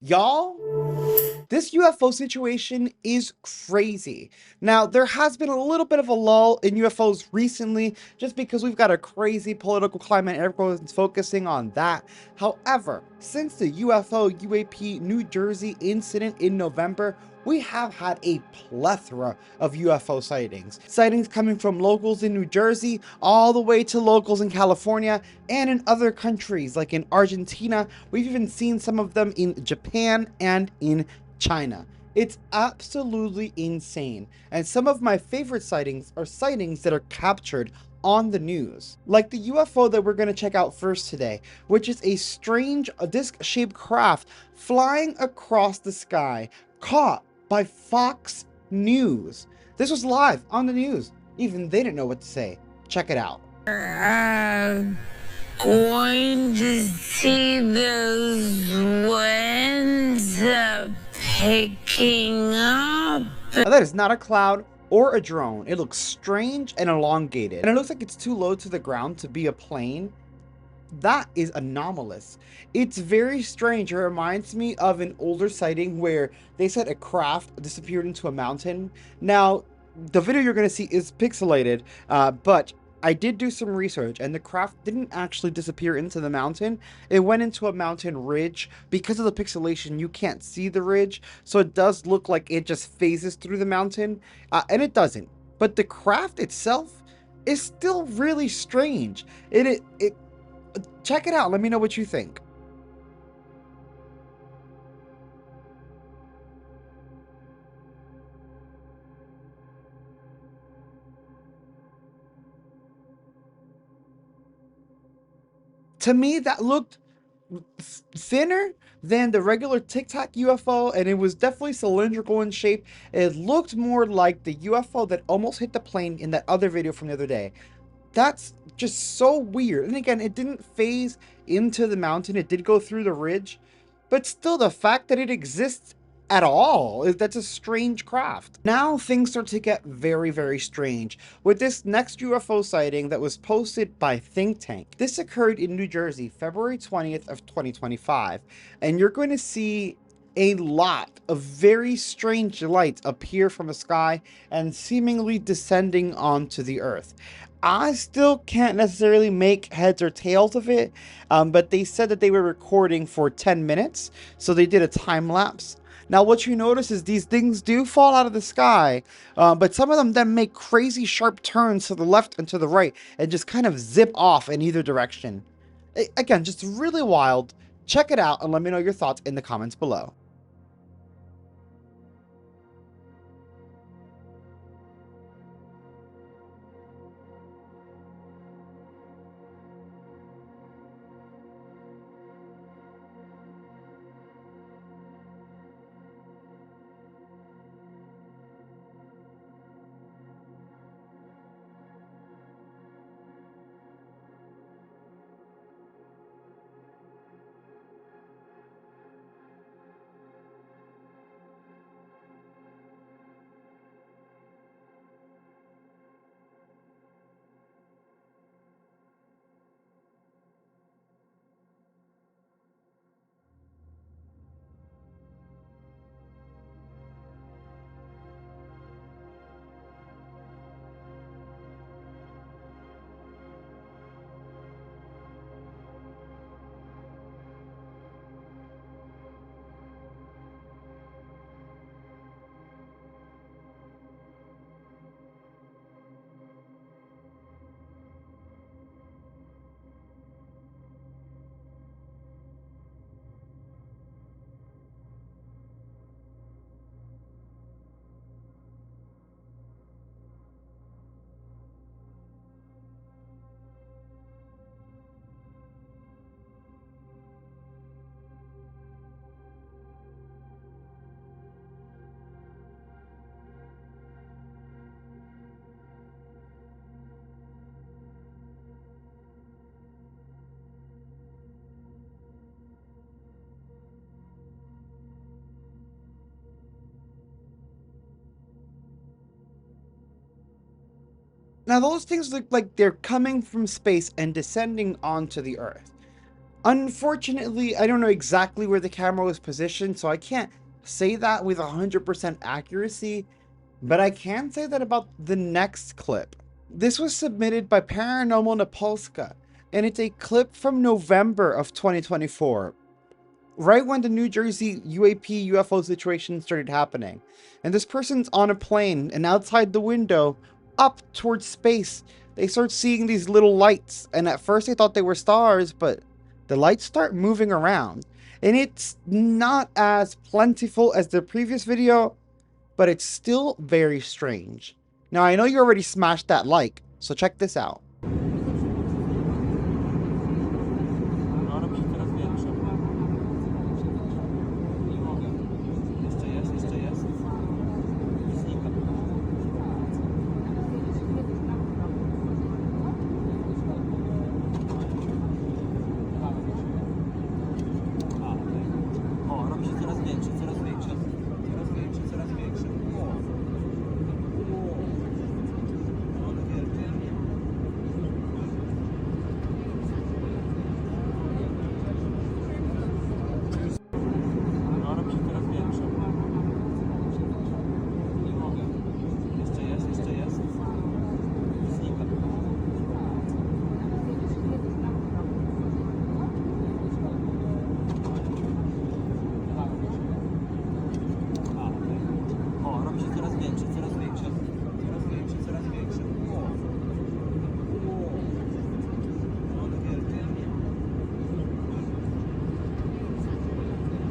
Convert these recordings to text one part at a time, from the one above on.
Y'all, this UFO situation is crazy. Now, there has been a little bit of a lull in UFOs recently, just because we've got a crazy political climate and everyone's focusing on that. However, since the UFO UAP New Jersey incident in November, we have had a plethora of UFO sightings. Sightings coming from locals in New Jersey, all the way to locals in California, and in other countries like in Argentina. We've even seen some of them in Japan and in China. It's absolutely insane. And some of my favorite sightings are sightings that are captured on the news. Like the UFO that we're going to check out first today, which is a strange disc-shaped craft flying across the sky, caught by Fox News. This was live on the news. Even they didn't know what to say. Check it out. Going to see those winds picking up. Now, that is not a cloud or a drone. It looks strange and elongated. And it looks like it's too low to the ground to be a plane. That is anomalous. It's very strange. It reminds me of an older sighting where they said a craft disappeared into a mountain. Now, the video you're going to see is pixelated, but I did do some research, and the craft didn't actually disappear into the mountain. It went into a mountain ridge. Because of the pixelation, you can't see the ridge, so it does look like it just phases through the mountain, and it doesn't. But the craft itself is still really strange. It check it out. Let me know what you think. To me, that looked thinner than the regular Tic Tac UFO, and it was definitely cylindrical in shape. It looked more like the UFO that almost hit the plane in that other video from the other day. That's just so weird. And again, it didn't phase into the mountain. It did go through the ridge, but still, the fact that it exists at all that's a strange craft. Now things start to get very, very strange with this next UFO sighting that was posted by Think Tank. This occurred in New Jersey, February 20th of 2025, and you're going to see a lot of very strange lights appear from the sky and seemingly descending onto the earth. I still can't necessarily make heads or tails of it, but they said that they were recording for 10 minutes, so they did a time lapse. Now, what you notice is these things do fall out of the sky, but some of them then make crazy sharp turns to the left and to the right and just kind of zip off in either direction. Again, just really wild. Check it out and let me know your thoughts in the comments below. Now, those things look like they're coming from space and descending onto the Earth. Unfortunately, I don't know exactly where the camera was positioned, so I can't say that with 100% accuracy, but I can say that about the next clip. This was submitted by Paranormal Napolska, and it's a clip from November of 2024, right when the New Jersey UAP UFO situation started happening. And this person's on a plane, and outside the window, up towards space, they start seeing these little lights. And at first they thought they were stars, but the lights start moving around. And it's not as plentiful as the previous video, but it's still very strange. Now, I know you already smashed that like, so check this out. No, robi się coraz większe. Nie mogę. Jeszcze jest, jeszcze jest. I znika. A, okej. O, robi się coraz większe, coraz większe. Coraz większe, coraz większe. O. O. Ale wielkie. No, robi się coraz większe. Nie mogę. Jeszcze jest, jeszcze jest. I znika. A, okej. O, robi się coraz większe, coraz większe. Coraz większe, coraz większe. O. O. Ale wielkie.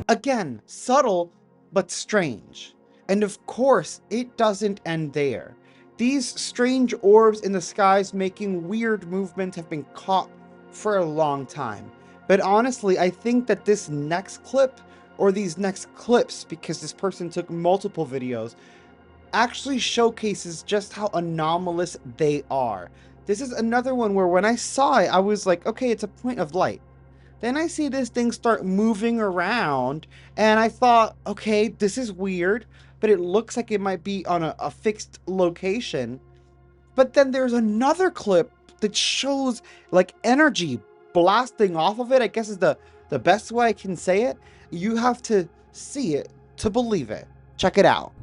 Again, subtle, but strange. And of course, it doesn't end there. These strange orbs in the skies making weird movements have been caught for a long time. But honestly, I think that this next clip, or these next clips, because this person took multiple videos, actually showcases just how anomalous they are. This is another one where when I saw it, I was like, okay, it's a point of light. Then I see this thing start moving around, and I thought, okay, this is weird, but it looks like it might be on a fixed location. But then there's another clip that shows like energy blasting off of it, I guess is the best way I can say it. You have to see it to believe it. Check it out.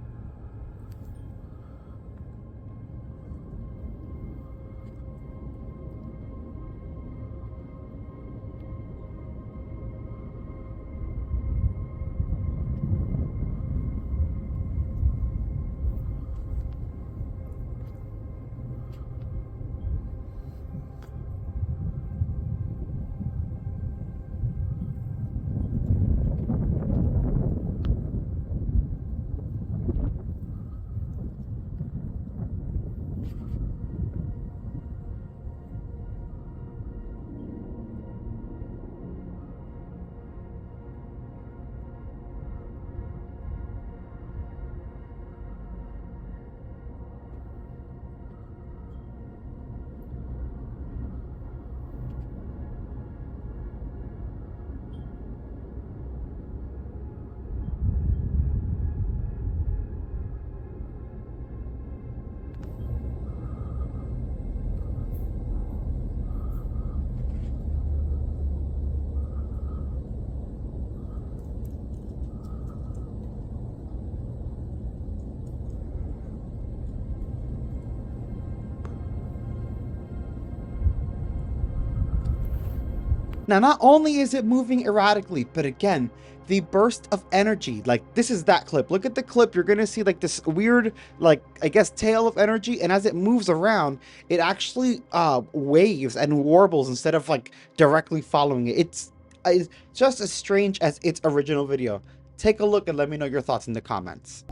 Now, not only is it moving erratically, but again, the burst of energy, like this is that clip. Look at the clip. You're going to see like this weird, like, I guess, tail of energy. And as it moves around, it actually waves and warbles instead of like directly following it. It's just as strange as its original video. Take a look and let me know your thoughts in the comments.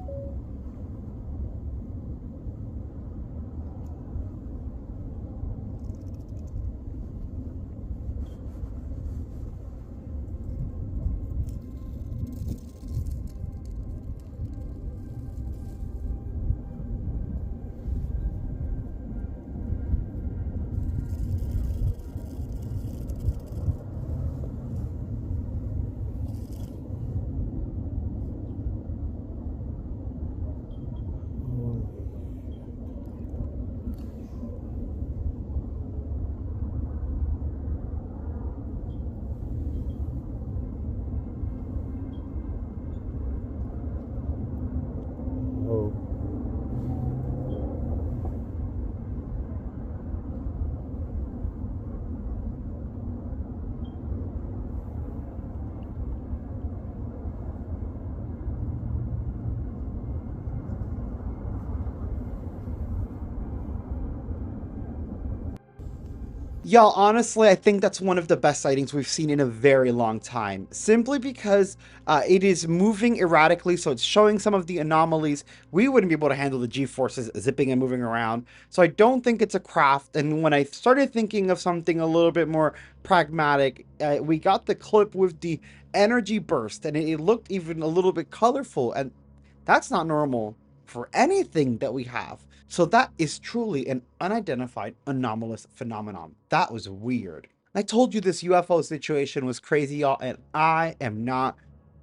Y'all, honestly, I think that's one of the best sightings we've seen in a very long time. Simply because it is moving erratically, so it's showing some of the anomalies. We wouldn't be able to handle the G-forces zipping and moving around. So I don't think it's a craft. And when I started thinking of something a little bit more pragmatic, we got the clip with the energy burst, and it looked even a little bit colorful. And that's not normal for anything that we have. So that is truly an unidentified anomalous phenomenon. That was weird. I told you this UFO situation was crazy, y'all, and I am not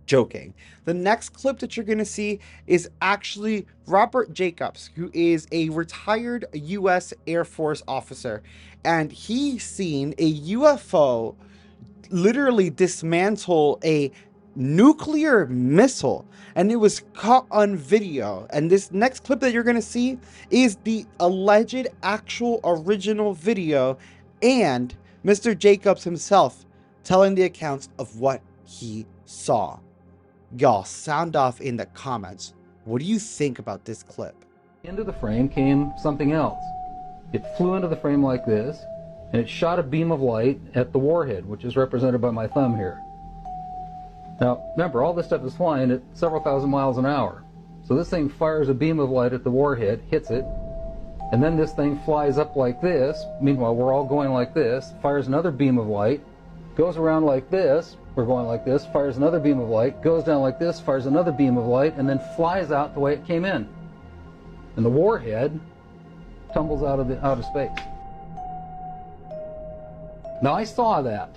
joking. The next clip that you're going to see is actually Robert Jacobs, who is a retired US Air Force officer, and he's seen a UFO literally dismantle a nuclear missile, and it was caught on video. And this next clip that you're going to see is the alleged actual original video, and Mr. Jacobs himself telling the accounts of what he saw. Y'all, sound off in the comments. What do you think about this clip? Into the frame came something else. It flew into the frame like this, and it shot a beam of light at the warhead, which is represented by my thumb here. Now, remember, all this stuff is flying at several thousand miles an hour. So this thing fires a beam of light at the warhead, hits it, and then this thing flies up like this. Meanwhile, we're all going like this, fires another beam of light, goes around like this, we're going like this, fires another beam of light, goes down like this, fires another beam of light, and then flies out the way it came in. And the warhead tumbles out of space. Now, I saw that.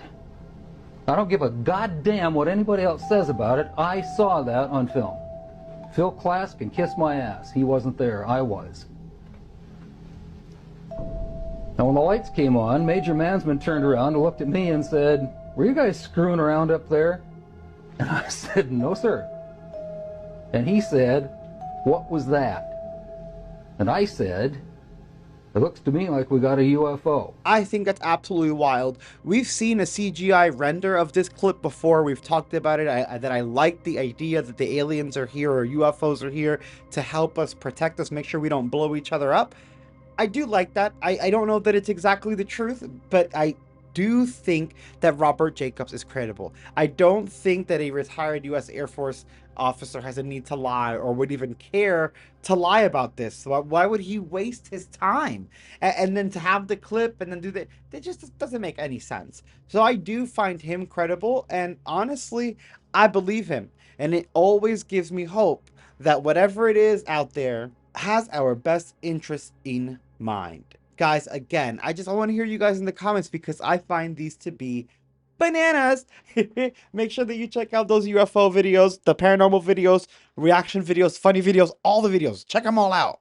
I don't give a goddamn what anybody else says about it. I saw that on film. Phil Klass can kiss my ass. He wasn't there. I was. Now, when the lights came on, Major Mansman turned around and looked at me and said, "Were you guys screwing around up there?" And I said, "No, sir." And he said, "What was that?" And I said, "It looks to me like we got a UFO." I think that's absolutely wild. We've seen a CGI render of this clip before. We've talked about it. That I like the idea that the aliens are here or UFOs are here to help us, protect us, make sure we don't blow each other up. I do like that. I don't know that it's exactly the truth, but I do think that Robert Jacobs is credible. I don't think that a retired US Air Force officer has a need to lie or would even care to lie about this. So why would he waste his time? And then to have the clip and then do that, that just doesn't make any sense. So I do find him credible, and honestly, I believe him. And it always gives me hope that whatever it is out there has our best interests in mind. Guys, again, I want to hear you guys in the comments because I find these to be bananas. Make sure that you check out those UFO videos, the paranormal videos, reaction videos, funny videos, all the videos. Check them all out.